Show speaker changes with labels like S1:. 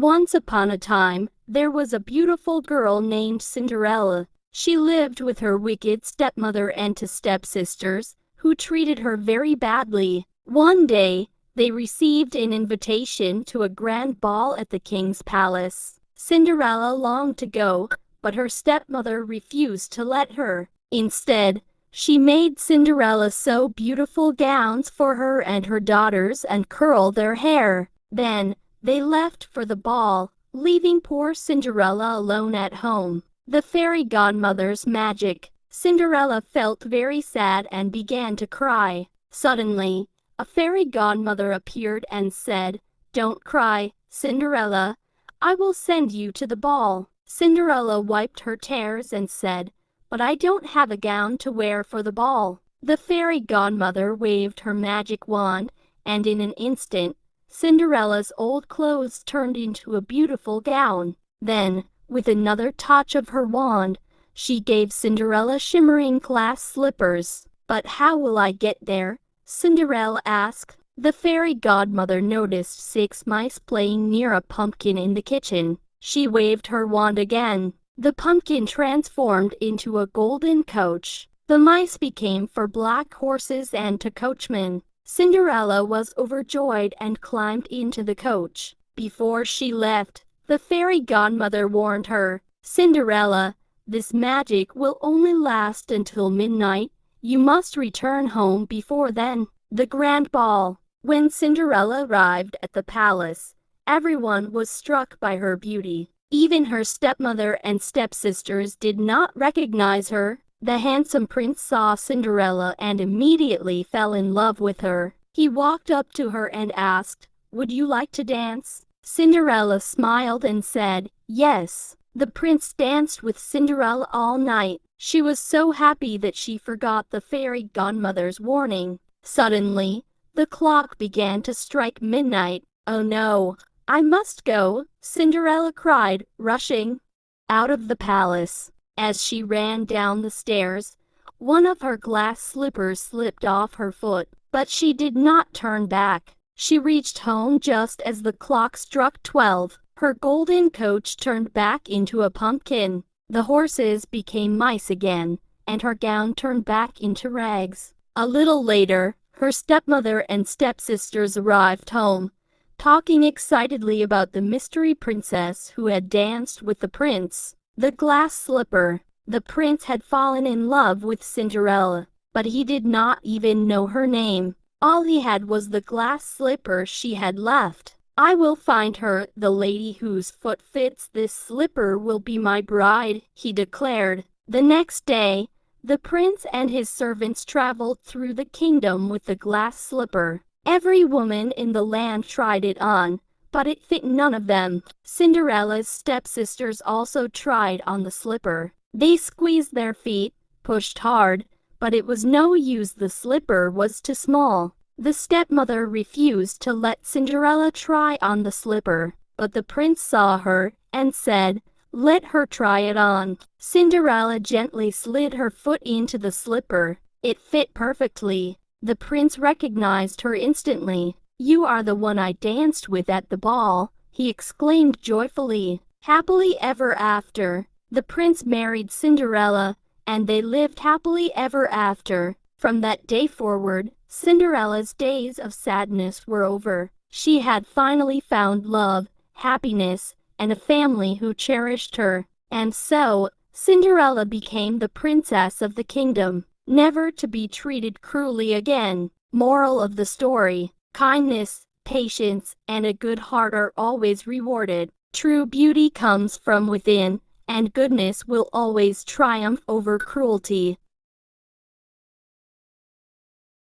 S1: Once upon a time, there was a beautiful girl named Cinderella. She lived with her wicked stepmother and two stepsisters, who treated her very badly. One day, they received an invitation to a grand ball at the king's palace. Cinderella longed to go, but her stepmother refused to let her. Instead, she made Cinderella sew beautiful gowns for her and her daughters and curl their hair. Then, they left for the ball, leaving poor Cinderella alone at home. The fairy godmother's magic. Cinderella felt very sad and began to cry. Suddenly, a fairy godmother appeared and said, "Don't cry, Cinderella. I will send you to the ball." Cinderella wiped her tears and said, "But I don't have a gown to wear for the ball." The fairy godmother waved her magic wand, and in an instant, Cinderella's old clothes turned into a beautiful gown. Then, with another touch of her wand, she gave Cinderella shimmering glass slippers. "But how will I get there?" Cinderella asked. The fairy godmother noticed 6 mice playing near a pumpkin in the kitchen. She waved her wand again. The pumpkin transformed into a golden coach. The mice became 4 black horses and 2 coachmen. Cinderella was overjoyed and climbed into the coach. Before she left, the fairy godmother warned her, "Cinderella, this magic will only last until midnight. You must return home before then." The grand ball. When Cinderella arrived at the palace, everyone was struck by her beauty. Even her stepmother and stepsisters did not recognize her. The handsome prince saw Cinderella and immediately fell in love with her. He walked up to her and asked, "Would you like to dance?" Cinderella smiled and said, "Yes." The prince danced with Cinderella all night. She was so happy that she forgot the fairy godmother's warning. Suddenly, the clock began to strike midnight. "Oh no, I must go," Cinderella cried, rushing out of the palace. As she ran down the stairs, one of her glass slippers slipped off her foot, but she did not turn back. She reached home just as the clock struck 12. Her golden coach turned back into a pumpkin. The horses became mice again, and her gown turned back into rags. A little later, her stepmother and stepsisters arrived home, talking excitedly about the mystery princess who had danced with the prince. The glass slipper. The prince had fallen in love with Cinderella, but he did not even know her name. All he had was the glass slipper she had left. "I will find her. The lady whose foot fits this slipper will be my bride," he declared. The next day, the prince and his servants traveled through the kingdom with the glass slipper. Every woman in the land tried it on, but it fit none of them. Cinderella's stepsisters also tried on the slipper. They squeezed their feet, pushed hard, but it was no use. The slipper was too small. The stepmother refused to let Cinderella try on the slipper, but the prince saw her and said, "Let her try it on." Cinderella gently slid her foot into the slipper. It fit perfectly. The prince recognized her instantly. "You are the one I danced with at the ball," he exclaimed joyfully. Happily ever after, the prince married Cinderella, and they lived happily ever after. From that day forward, Cinderella's days of sadness were over. She had finally found love, happiness, and a family who cherished her. And so, Cinderella became the princess of the kingdom, never to be treated cruelly again. Moral of the story: kindness, patience, and a good heart are always rewarded. True beauty comes from within, and goodness will always triumph over cruelty.